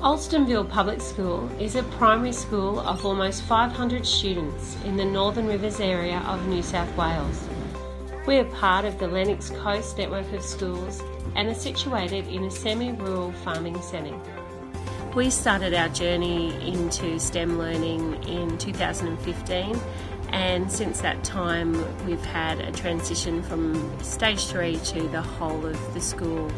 Alstonville Public School is a primary school of almost 500 students in the Northern Rivers area of New South Wales. We are part of the Lennox Coast network of schools and are situated in a semi-rural farming setting. We started our journey into STEM learning in 2015, and since that time we've had a transition from stage 3 to the whole of the school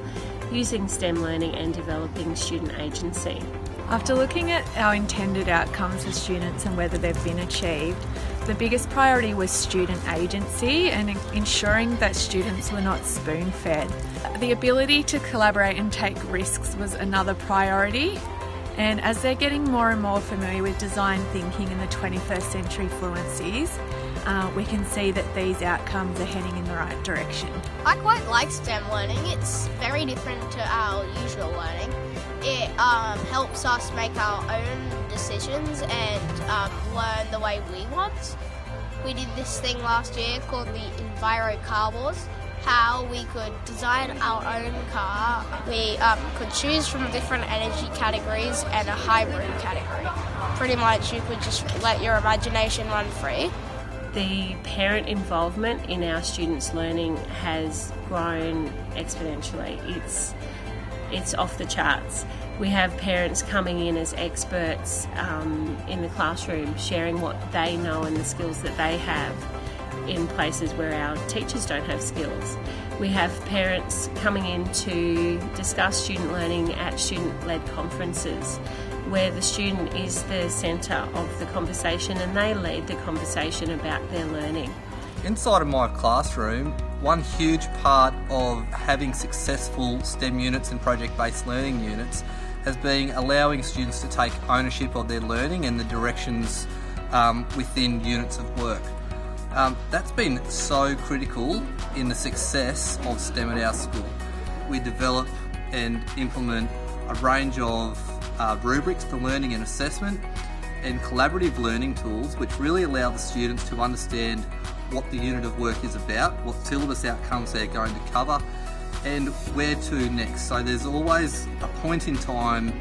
using STEM learning and developing student agency. After looking at our intended outcomes for students and whether they've been achieved, the biggest priority was student agency and ensuring that students were not spoon-fed. The ability to collaborate and take risks was another priority. And as they're getting more and more familiar with design thinking and the 21st century fluencies, we can see that these outcomes are heading in the right direction. I quite like STEM learning. It's very different to our usual learning. It helps us make our own decisions and learn the way we want. We did this thing last year called the Enviro Car Wars, how we could design our own car. We could choose from different energy categories and a hybrid category. Pretty much you could just let your imagination run free. The parent involvement in our students' learning has grown exponentially. It's off the charts. We have parents coming in as experts in the classroom, sharing what they know and the skills that they have in places where our teachers don't have skills. We have parents coming in to discuss student learning at student-led conferences where the student is the centre of the conversation and they lead the conversation about their learning. Inside of my classroom, one huge part of having successful STEM units and project-based learning units has been allowing students to take ownership of their learning and the directions within units of work. That's been so critical in the success of STEM at our school. We develop and implement a range of rubrics for learning and assessment and collaborative learning tools which really allow the students to understand what the unit of work is about, what syllabus outcomes they're going to cover and where to next. So there's always a point in time,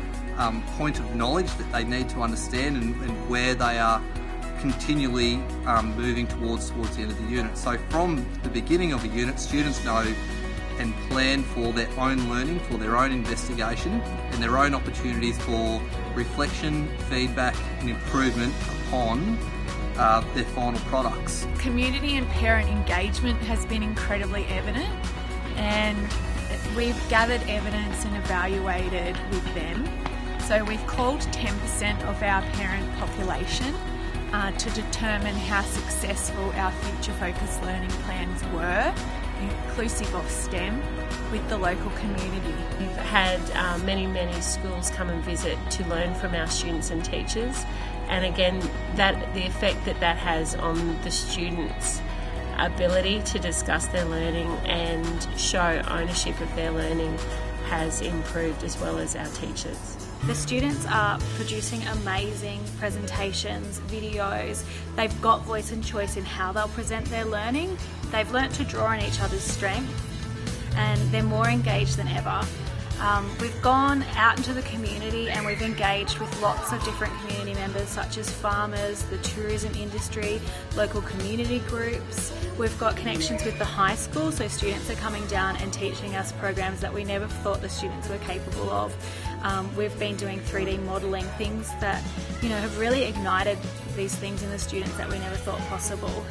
point of knowledge that they need to understand and where they are continually moving towards the end of the unit. So from the beginning of a unit, students know and plan for their own learning, for their own investigation and their own opportunities for reflection, feedback and improvement upon their final products. Community and parent engagement has been incredibly evident, and we've gathered evidence and evaluated with them. So we've called 10% of our parent population to determine how successful our future focused learning plans were, inclusive of STEM, with the local community. We've had many schools come and visit to learn from our students and teachers, and again the effect that has on the students' ability to discuss their learning and show ownership of their learning has improved, as well as our teachers. The students are producing amazing presentations, videos. They've got voice and choice in how they'll present their learning. They've learnt to draw on each other's strengths and they're more engaged than ever. We've gone out into the community and we've engaged with lots of different community members such as farmers, the tourism industry, local community groups. We've got connections with the high school, so students are coming down and teaching us programs that we never thought the students were capable of. We've been doing 3D modelling, things that have really ignited these things in the students that we never thought possible.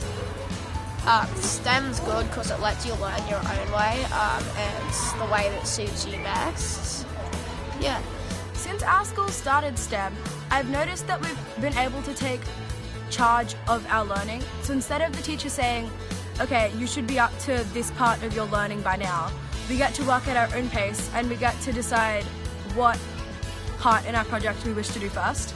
STEM's good because it lets you learn your own way and it's the way that suits you best. Yeah. Since our school started STEM, I've noticed that we've been able to take charge of our learning. So instead of the teacher saying, okay, you should be up to this part of your learning by now, we get to work at our own pace and we get to decide what part in our project we wish to do first.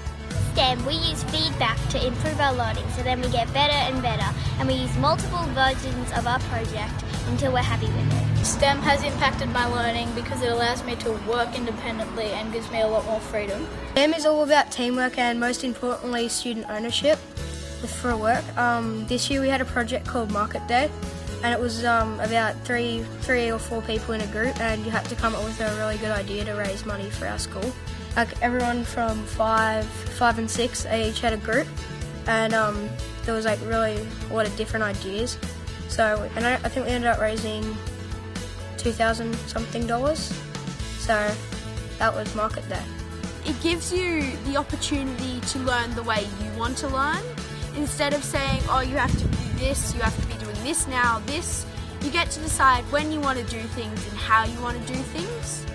STEM, we use feedback to improve our learning, so then we get better and better, and we use multiple versions of our project until we're happy with it. STEM has impacted my learning because it allows me to work independently and gives me a lot more freedom. STEM is all about teamwork and most importantly student ownership for work. This year we had a project called Market Day and it was about three or four people in a group, and you had to come up with a really good idea to raise money for our school. Like everyone from 5 and 6, they each had a group, and there was like really a lot of different ideas. So, and I think we ended up raising $2,000 something. So that was market day. It gives you the opportunity to learn the way you want to learn. Instead of saying, oh, you have to do this, you have to be doing this now, this, you get to decide when you want to do things and how you want to do things.